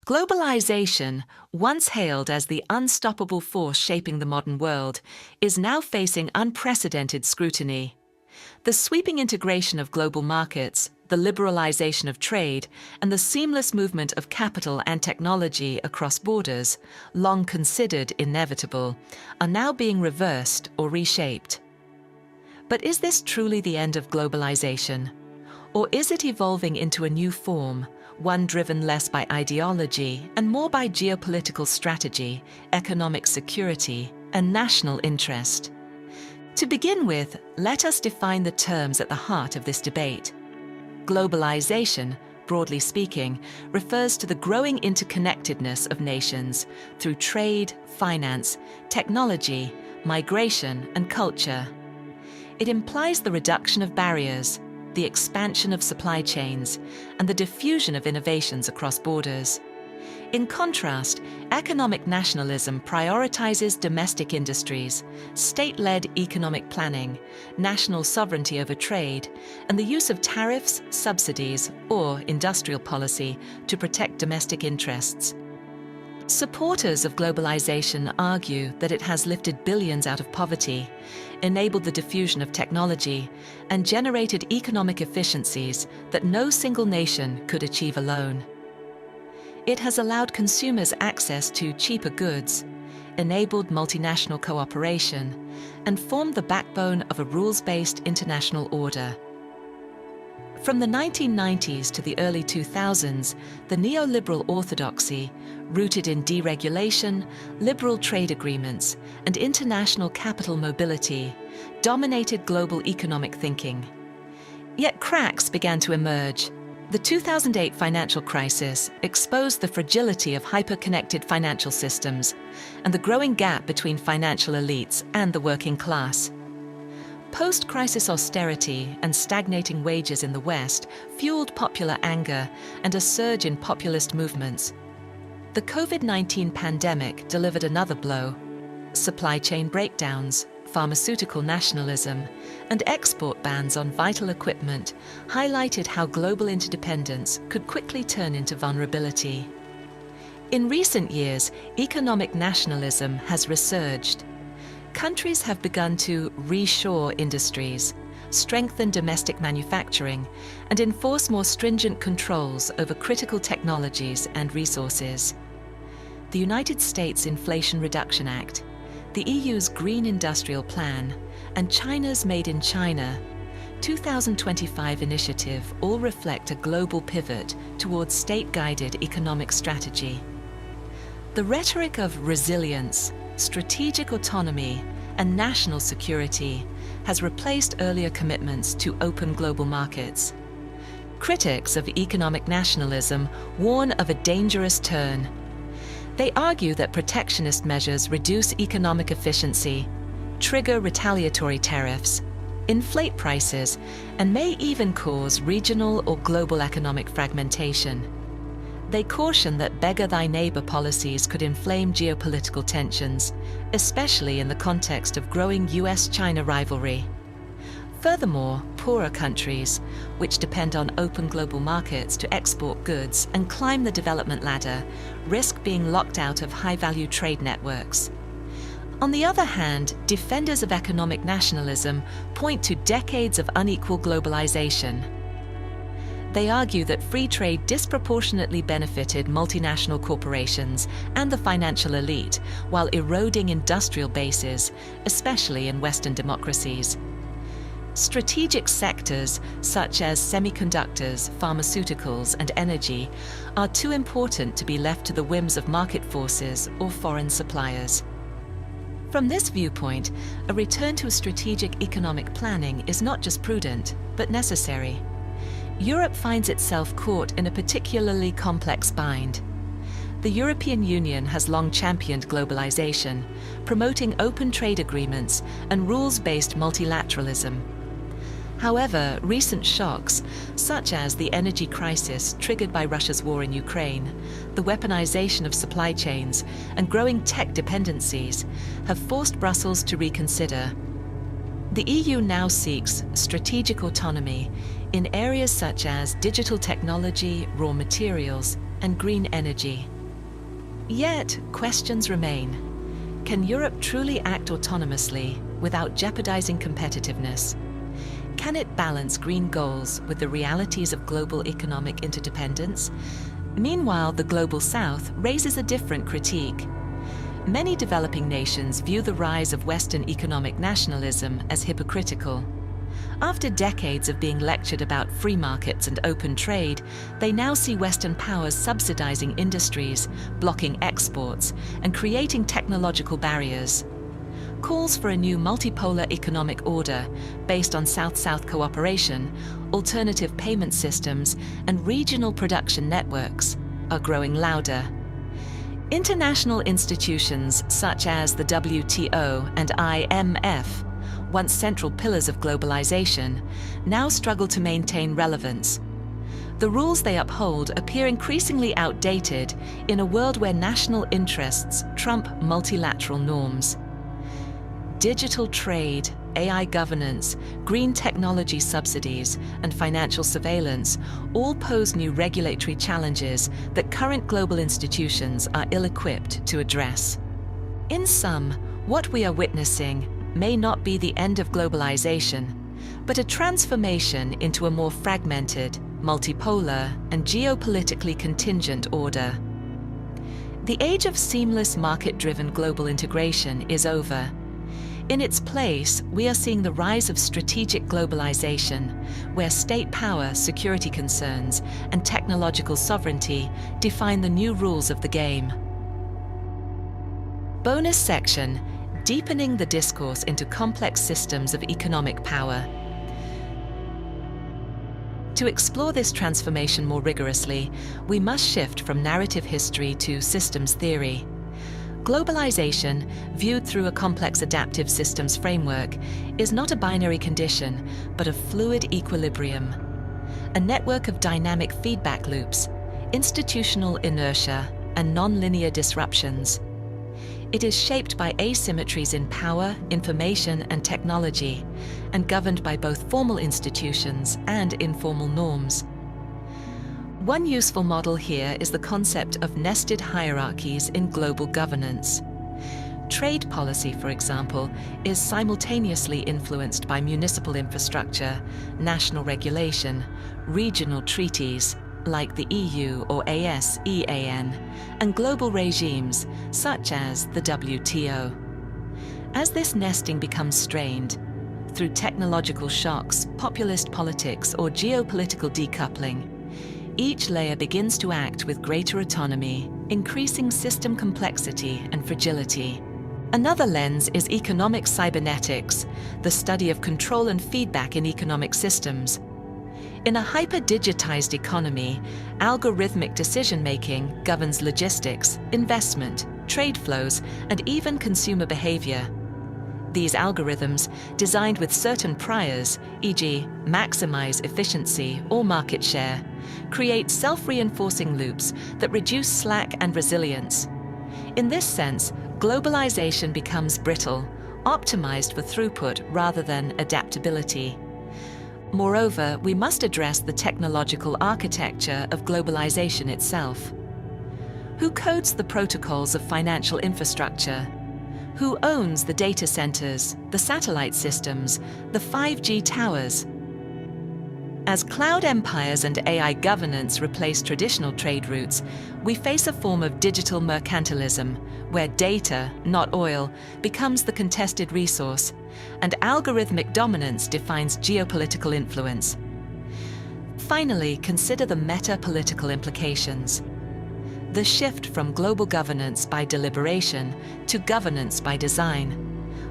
Globalization, once hailed as the unstoppable force shaping the modern world, is now facing unprecedented scrutiny. The sweeping integration of global markets, the liberalization of trade, and the seamless movement of capital and technology across borders, long considered inevitable, are now being reversed or reshaped. But is this truly the end of globalization? Or is it evolving into a new form, one driven less by ideology and more by geopolitical strategy, economic security, and national interest? To begin with, let us define the terms at the heart of this debate. Globalization, broadly speaking, refers to the growing interconnectedness of nations through trade, finance, technology, migration, and culture. It implies the reduction of barriers, the expansion of supply chains, and the diffusion of innovations across borders. In contrast, economic nationalism prioritizes domestic industries, state-led economic planning, national sovereignty over trade, and the use of tariffs, subsidies, or industrial policy to protect domestic interests. Supporters of globalization argue that it has lifted billions out of poverty, enabled the diffusion of technology, and generated economic efficiencies that no single nation could achieve alone. It has allowed consumers access to cheaper goods, enabled multinational cooperation, and formed the backbone of a rules-based international order. From the 1990s to the early 2000s, the neoliberal orthodoxy, rooted in deregulation, liberal trade agreements, and international capital mobility, dominated global economic thinking. Yet cracks began to emerge. The 2008 financial crisis exposed the fragility of hyper-connected financial systems and the growing gap between financial elites and the working class. Post-crisis austerity and stagnating wages in the West fueled popular anger and a surge in populist movements. The COVID-19 pandemic delivered another blow. Supply chain breakdowns, pharmaceutical nationalism, and export bans on vital equipment highlighted how global interdependence could quickly turn into vulnerability. In recent years, economic nationalism has resurged. Countries have begun to reshore industries, strengthen domestic manufacturing, and enforce more stringent controls over critical technologies and resources. The United States Inflation Reduction Act, the EU's Green Industrial Plan, and China's Made in China 2025 initiative all reflect a global pivot towards state-guided economic strategy. The rhetoric of resilience, strategic autonomy, and national security has replaced earlier commitments to open global markets. Critics of economic nationalism warn of a dangerous turn. They argue that protectionist measures reduce economic efficiency, trigger retaliatory tariffs, inflate prices, and may even cause regional or global economic fragmentation. They caution that beggar-thy-neighbor policies could inflame geopolitical tensions, especially in the context of growing US-China rivalry. Furthermore, poorer countries, which depend on open global markets to export goods and climb the development ladder, risk being locked out of high-value trade networks. On the other hand, defenders of economic nationalism point to decades of unequal globalization. They argue that free trade disproportionately benefited multinational corporations and the financial elite while eroding industrial bases, especially in Western democracies. Strategic sectors such as semiconductors, pharmaceuticals, and energy are too important to be left to the whims of market forces or foreign suppliers. From this viewpoint, a return to strategic economic planning is not just prudent, but necessary. Europe finds itself caught in a particularly complex bind. The European Union has long championed globalization, promoting open trade agreements and rules-based multilateralism. However, recent shocks, such as the energy crisis triggered by Russia's war in Ukraine, the weaponization of supply chains, and growing tech dependencies, have forced Brussels to reconsider. The EU now seeks strategic autonomy in areas such as digital technology, raw materials, and green energy. Yet, questions remain. Can Europe truly act autonomously without jeopardizing competitiveness? Can it balance green goals with the realities of global economic interdependence? Meanwhile, the Global South raises a different critique. Many developing nations view the rise of Western economic nationalism as hypocritical. After decades of being lectured about free markets and open trade, they now see Western powers subsidizing industries, blocking exports, and creating technological barriers. Calls for a new multipolar economic order based on South-South cooperation, alternative payment systems, and regional production networks are growing louder. International institutions such as the WTO and IMF, once central pillars of globalization, now struggle to maintain relevance. The rules they uphold appear increasingly outdated in a world where national interests trump multilateral norms. Digital trade, AI governance, green technology subsidies, and financial surveillance all pose new regulatory challenges that current global institutions are ill-equipped to address. In sum, what we are witnessing may not be the end of globalization, but a transformation into a more fragmented, multipolar, and geopolitically contingent order. The age of seamless market-driven global integration is over. In its place, we are seeing the rise of strategic globalization, where state power, security concerns, and technological sovereignty define the new rules of the game. Bonus section: deepening the discourse into complex systems of economic power. To explore this transformation more rigorously, we must shift from narrative history to systems theory. Globalization, viewed through a complex adaptive systems framework, is not a binary condition, but a fluid equilibrium. A network of dynamic feedback loops, institutional inertia, and non-linear disruptions. It is shaped by asymmetries in power, information, and technology, and governed by both formal institutions and informal norms. One useful model here is the concept of nested hierarchies in global governance. Trade policy, for example, is simultaneously influenced by municipal infrastructure, national regulation, regional treaties, like the EU or ASEAN, and global regimes, such as the WTO. As this nesting becomes strained, through technological shocks, populist politics, or geopolitical decoupling, each layer begins to act with greater autonomy, increasing system complexity and fragility. Another lens is economic cybernetics, the study of control and feedback in economic systems. In a hyper-digitized economy, algorithmic decision-making governs logistics, investment, trade flows, and even consumer behavior. These algorithms, designed with certain priors, e.g., maximize efficiency or market share, create self-reinforcing loops that reduce slack and resilience. In this sense, globalization becomes brittle, optimized for throughput rather than adaptability. Moreover, we must address the technological architecture of globalization itself. Who codes the protocols of financial infrastructure? Who owns the data centers, the satellite systems, the 5G towers? As cloud empires and AI governance replace traditional trade routes, we face a form of digital mercantilism, where data, not oil, becomes the contested resource, and algorithmic dominance defines geopolitical influence. Finally, consider the meta-political implications. The shift from global governance by deliberation to governance by design,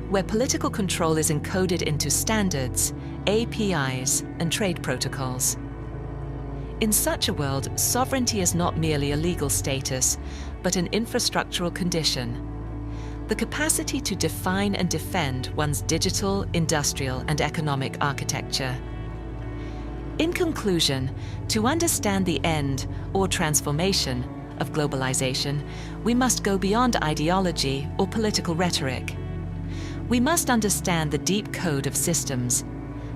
where political control is encoded into standards, APIs, and trade protocols. In such a world, sovereignty is not merely a legal status, but an infrastructural condition. The capacity to define and defend one's digital, industrial, and economic architecture. In conclusion, to understand the end or transformation of globalization, we must go beyond ideology or political rhetoric. We must understand the deep code of systems,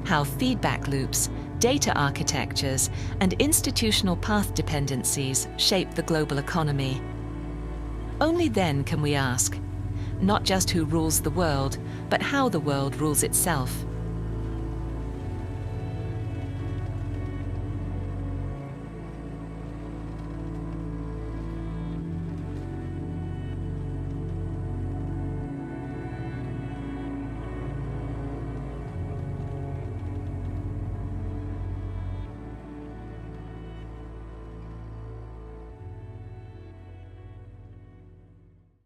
how feedback loops, data architectures, and institutional path dependencies shape the global economy. Only then can we ask, not just who rules the world, but how the world rules itself.